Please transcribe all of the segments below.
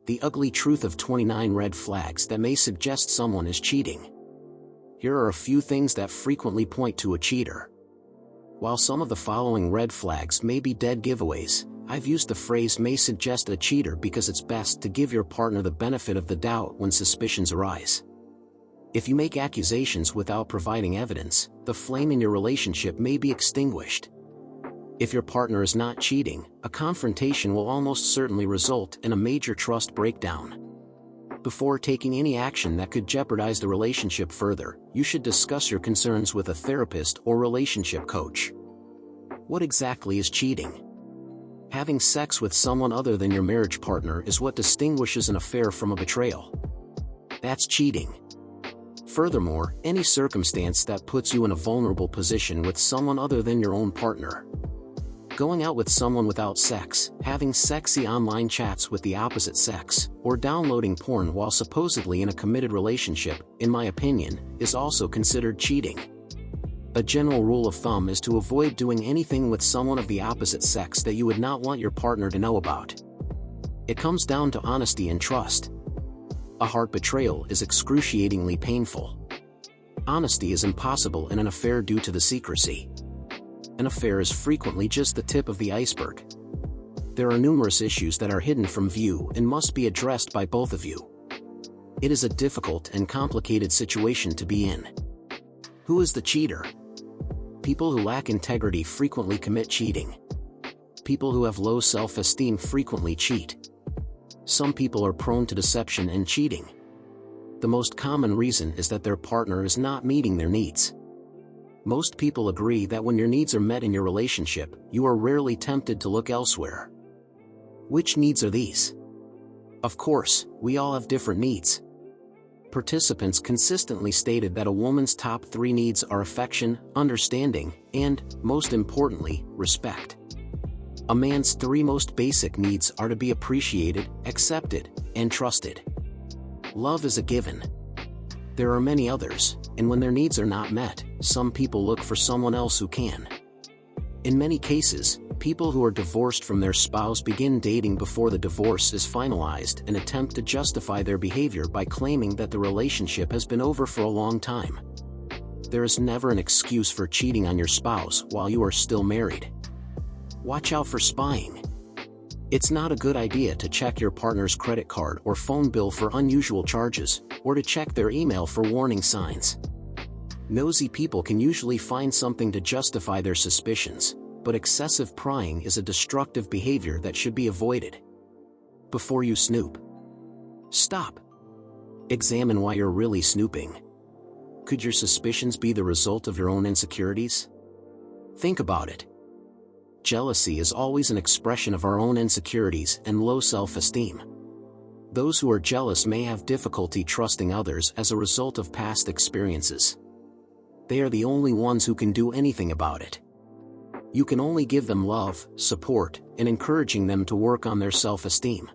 The ugly truth of 29 red flags that may suggest someone is cheating. Here are a few things that frequently point to a cheater. While some of the following red flags may be dead giveaways, I've used the phrase may suggest a cheater because it's best to give your partner the benefit of the doubt when suspicions arise. If you make accusations without providing evidence, the flame in your relationship may be extinguished. If your partner is not cheating, a confrontation will almost certainly result in a major trust breakdown. Before taking any action that could jeopardize the relationship further, you should discuss your concerns with a therapist or relationship coach. What exactly is cheating? Having sex with someone other than your marriage partner is what distinguishes an affair from a betrayal. That's cheating. Furthermore, any circumstance that puts you in a vulnerable position with someone other than your own partner. Going out with someone without sex, having sexy online chats with the opposite sex, or downloading porn while supposedly in a committed relationship, in my opinion, is also considered cheating. A general rule of thumb is to avoid doing anything with someone of the opposite sex that you would not want your partner to know about. It comes down to honesty and trust. A heart betrayal is excruciatingly painful. Honesty is impossible in an affair due to the secrecy. An affair is frequently just the tip of the iceberg. There are numerous issues that are hidden from view and must be addressed by both of you. It is a difficult and complicated situation to be in. Who is the cheater? People who lack integrity frequently commit cheating. People who have low self-esteem frequently cheat. Some people are prone to deception and cheating. The most common reason is that their partner is not meeting their needs. Most people agree that when your needs are met in your relationship, you are rarely tempted to look elsewhere. Which needs are these? Of course, we all have different needs. Participants consistently stated that a woman's top 3 needs are affection, understanding, and, most importantly, respect. A man's 3 most basic needs are to be appreciated, accepted, and trusted. Love is a given. There are many others, and when their needs are not met, some people look for someone else who can. In many cases, people who are divorced from their spouse begin dating before the divorce is finalized and attempt to justify their behavior by claiming that the relationship has been over for a long time. There is never an excuse for cheating on your spouse while you are still married. Watch out for spying. It's not a good idea to check your partner's credit card or phone bill for unusual charges, or to check their email for warning signs. Nosy people can usually find something to justify their suspicions, but excessive prying is a destructive behavior that should be avoided. Before you snoop, stop. Examine why you're really snooping. Could your suspicions be the result of your own insecurities? Think about it. Jealousy is always an expression of our own insecurities and low self-esteem. Those who are jealous may have difficulty trusting others as a result of past experiences. They are the only ones who can do anything about it. You can only give them love, support, and encouraging them to work on their self-esteem.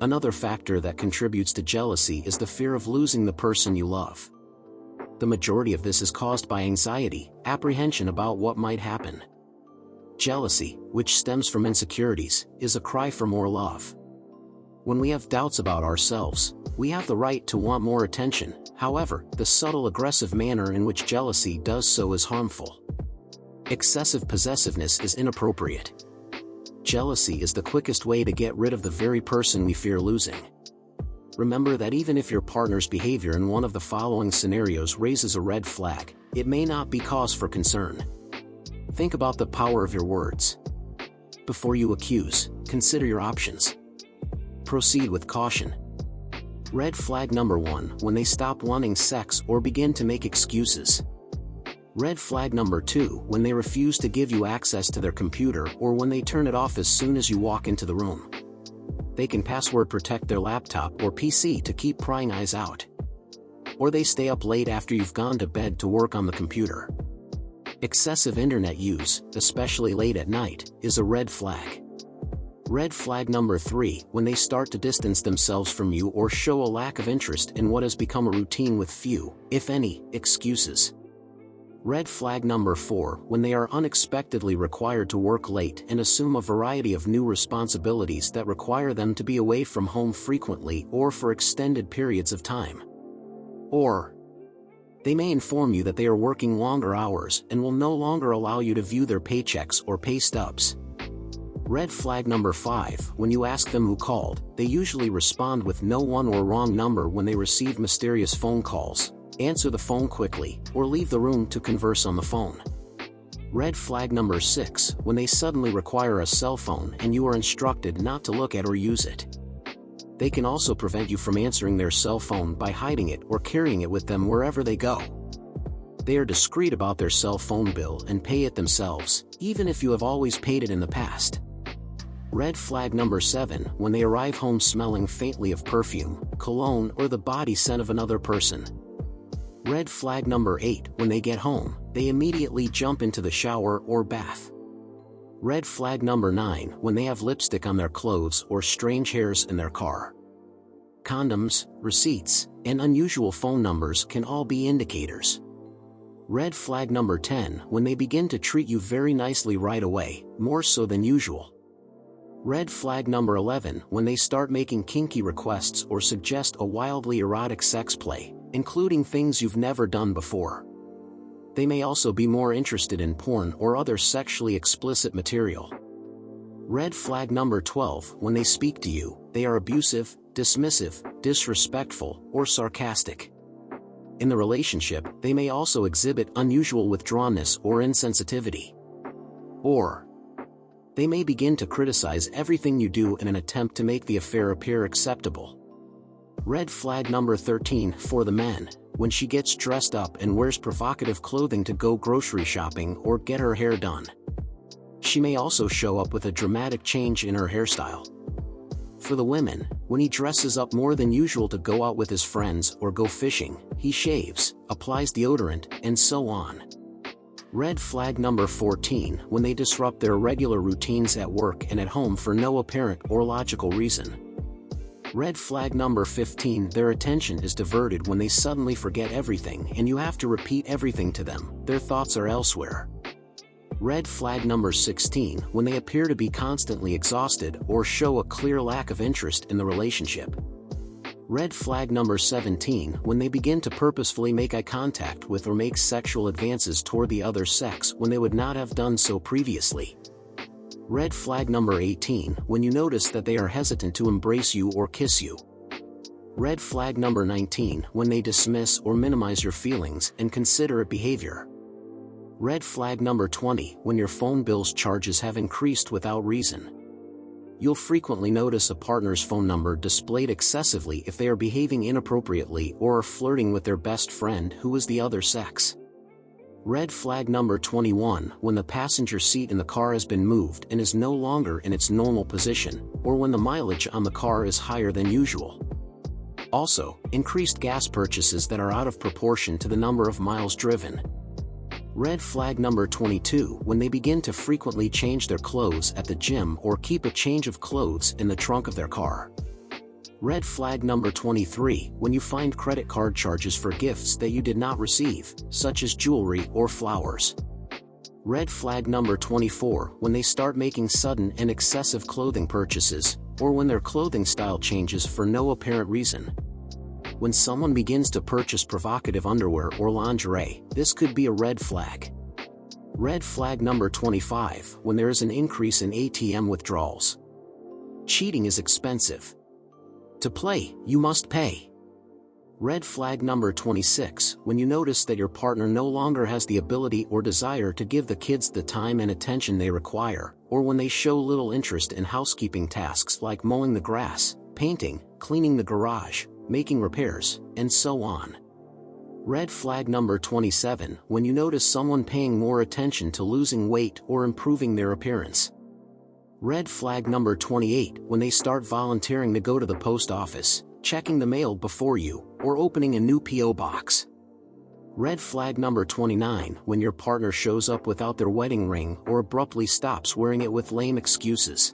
Another factor that contributes to jealousy is the fear of losing the person you love. The majority of this is caused by anxiety, apprehension about what might happen. Jealousy, which stems from insecurities, is a cry for more love. When we have doubts about ourselves, we have the right to want more attention. However, the subtle aggressive manner in which jealousy does so is harmful. Excessive possessiveness is inappropriate. Jealousy is the quickest way to get rid of the very person we fear losing. Remember that even if your partner's behavior in one of the following scenarios raises a red flag, it may not be cause for concern. Think about the power of your words. Before you accuse, consider your options. Proceed with caution. Red flag number 1, when they stop wanting sex or begin to make excuses. Red flag number 2, when they refuse to give you access to their computer or when they turn it off as soon as you walk into the room. They can password protect their laptop or PC to keep prying eyes out. Or they stay up late after you've gone to bed to work on the computer. Excessive internet use, especially late at night, is a red flag. Red flag number 3, when they start to distance themselves from you or show a lack of interest in what has become a routine with few, if any, excuses. Red flag number 4, when they are unexpectedly required to work late and assume a variety of new responsibilities that require them to be away from home frequently or for extended periods of time. Or, they may inform you that they are working longer hours and will no longer allow you to view their paychecks or pay stubs. Red flag number 5, when you ask them who called, they usually respond with no one or wrong number when they receive mysterious phone calls. Answer the phone quickly, or leave the room to converse on the phone. Red flag number 6, when they suddenly require a cell phone and you are instructed not to look at or use it. They can also prevent you from answering their cell phone by hiding it or carrying it with them wherever they go. They are discreet about their cell phone bill and pay it themselves, even if you have always paid it in the past. Red flag number 7, when they arrive home smelling faintly of perfume, cologne, or the body scent of another person. Red flag number 8, when they get home, they immediately jump into the shower or bath. Red flag number 9, when they have lipstick on their clothes or strange hairs in their car. Condoms, receipts, and unusual phone numbers can all be indicators. Red flag number 10, when they begin to treat you very nicely right away, more so than usual. Red flag number 11, when they start making kinky requests or suggest a wildly erotic sex play, including things you've never done before. They may also be more interested in porn or other sexually explicit material. Red flag number 12, when they speak to you, they are abusive, dismissive, disrespectful, or sarcastic. In the relationship, they may also exhibit unusual withdrawalness or insensitivity. Or, they may begin to criticize everything you do in an attempt to make the affair appear acceptable. Red flag number 13, for the men, when she gets dressed up and wears provocative clothing to go grocery shopping or get her hair done. She may also show up with a dramatic change in her hairstyle. For the women, when he dresses up more than usual to go out with his friends or go fishing, he shaves, applies deodorant, and so on. Red flag number 14, when they disrupt their regular routines at work and at home for no apparent or logical reason. Red flag number 15, their attention is diverted when they suddenly forget everything and you have to repeat everything to them, their thoughts are elsewhere. Red flag number 16, when they appear to be constantly exhausted or show a clear lack of interest in the relationship. Red flag number 17, when they begin to purposefully make eye contact with or make sexual advances toward the other sex when they would not have done so previously. Red flag number 18, when you notice that they are hesitant to embrace you or kiss you. Red flag number 19, when they dismiss or minimize your feelings and considerate behavior. Red flag number 20, when your phone bill's charges have increased without reason. You'll frequently notice a partner's phone number displayed excessively if they are behaving inappropriately or are flirting with their best friend who is the other sex. Red flag number 21, when the passenger seat in the car has been moved and is no longer in its normal position, or when the mileage on the car is higher than usual. Also, increased gas purchases that are out of proportion to the number of miles driven. Red flag number 22, when they begin to frequently change their clothes at the gym or keep a change of clothes in the trunk of their car. Red flag number 23, when you find credit card charges for gifts that you did not receive, such as jewelry or flowers. Red flag number 24, when they start making sudden and excessive clothing purchases, or when their clothing style changes for no apparent reason. When someone begins to purchase provocative underwear or lingerie, this could be a red flag. Red flag number 25, when there is an increase in ATM withdrawals. Cheating is expensive. To play, you must pay. Red flag number 26, when you notice that your partner no longer has the ability or desire to give the kids the time and attention they require, or when they show little interest in housekeeping tasks like mowing the grass, painting, cleaning the garage, making repairs, and so on. Red flag number 27, when you notice someone paying more attention to losing weight or improving their appearance. Red flag number 28, when they start volunteering to go to the post office, checking the mail before you, or opening a new P.O. box. Red flag number 29, when your partner shows up without their wedding ring or abruptly stops wearing it with lame excuses.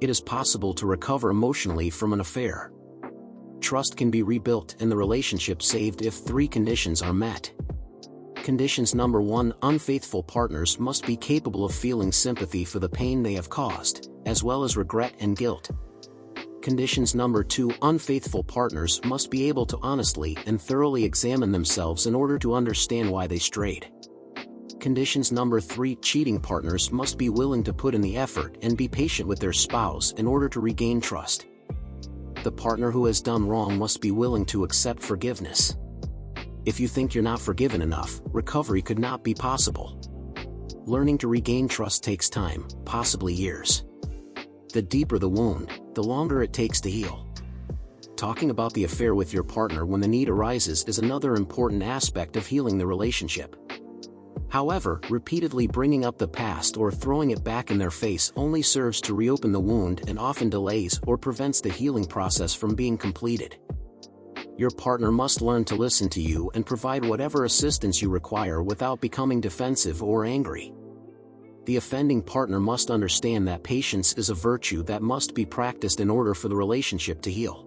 It is possible to recover emotionally from an affair. Trust can be rebuilt and the relationship saved if 3 conditions are met. Conditions number 1: unfaithful partners must be capable of feeling sympathy for the pain they have caused, as well as regret and guilt. Conditions number 2: unfaithful partners must be able to honestly and thoroughly examine themselves in order to understand why they strayed. Conditions number 3: cheating partners must be willing to put in the effort and be patient with their spouse in order to regain trust. The partner who has done wrong must be willing to accept forgiveness. If you think you're not forgiven enough, recovery could not be possible. Learning to regain trust takes time, possibly years. The deeper the wound, the longer it takes to heal. Talking about the affair with your partner when the need arises is another important aspect of healing the relationship. However, repeatedly bringing up the past or throwing it back in their face only serves to reopen the wound and often delays or prevents the healing process from being completed. Your partner must learn to listen to you and provide whatever assistance you require without becoming defensive or angry. The offending partner must understand that patience is a virtue that must be practiced in order for the relationship to heal.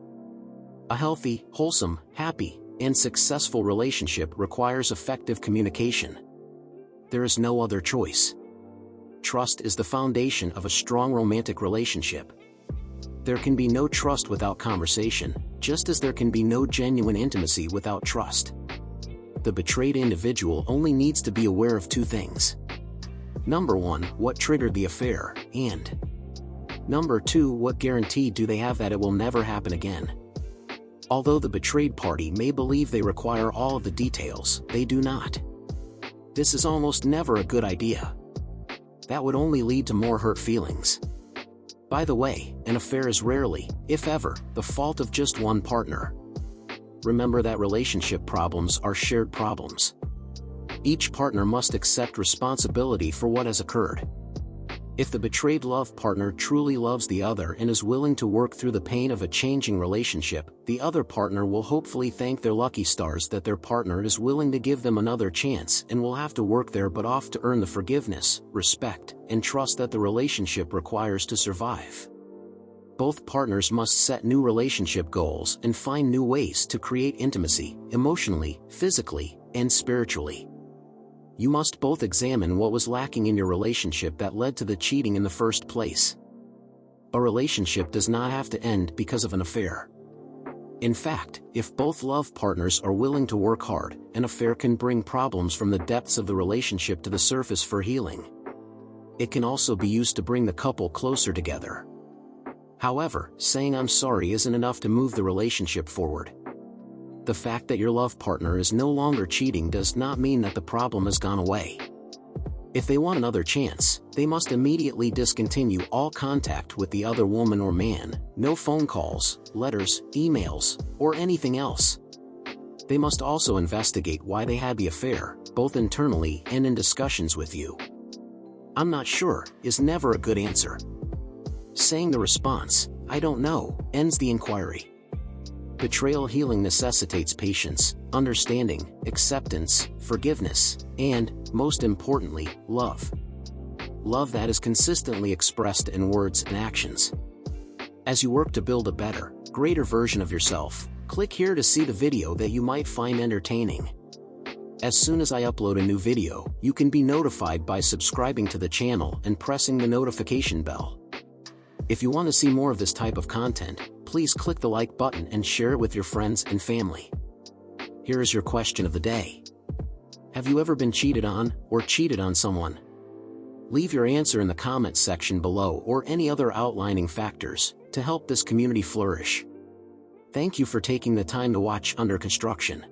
A healthy, wholesome, happy, and successful relationship requires effective communication. There is no other choice. Trust is the foundation of a strong romantic relationship. There can be no trust without conversation, just as there can be no genuine intimacy without trust. The betrayed individual only needs to be aware of 2 things. Number 1, what triggered the affair, and number 2, what guarantee do they have that it will never happen again? Although the betrayed party may believe they require all of the details, they do not. This is almost never a good idea. That would only lead to more hurt feelings. By the way, an affair is rarely, if ever, the fault of just one partner. Remember that relationship problems are shared problems. Each partner must accept responsibility for what has occurred. If the betrayed love partner truly loves the other and is willing to work through the pain of a changing relationship, the other partner will hopefully thank their lucky stars that their partner is willing to give them another chance and will have to work their butt off to earn the forgiveness, respect, and trust that the relationship requires to survive. Both partners must set new relationship goals and find new ways to create intimacy, emotionally, physically, and spiritually. You must both examine what was lacking in your relationship that led to the cheating in the first place. A relationship does not have to end because of an affair. In fact, if both love partners are willing to work hard, an affair can bring problems from the depths of the relationship to the surface for healing. It can also be used to bring the couple closer together. However, saying "I'm sorry" isn't enough to move the relationship forward. The fact that your love partner is no longer cheating does not mean that the problem has gone away. If they want another chance, they must immediately discontinue all contact with the other woman or man, no phone calls, letters, emails, or anything else. They must also investigate why they had the affair, both internally and in discussions with you. "I'm not sure" is never a good answer. Saying the response, "I don't know," ends the inquiry. Betrayal healing necessitates patience, understanding, acceptance, forgiveness, and, most importantly, love. Love that is consistently expressed in words and actions. As you work to build a better, greater version of yourself, click here to see the video that you might find entertaining. As soon as I upload a new video, you can be notified by subscribing to the channel and pressing the notification bell. If you want to see more of this type of content, please click the like button and share it with your friends and family. Here is your question of the day. Have you ever been cheated on, or cheated on someone? Leave your answer in the comments section below or any other outlining factors, to help this community flourish. Thank you for taking the time to watch Under Construction.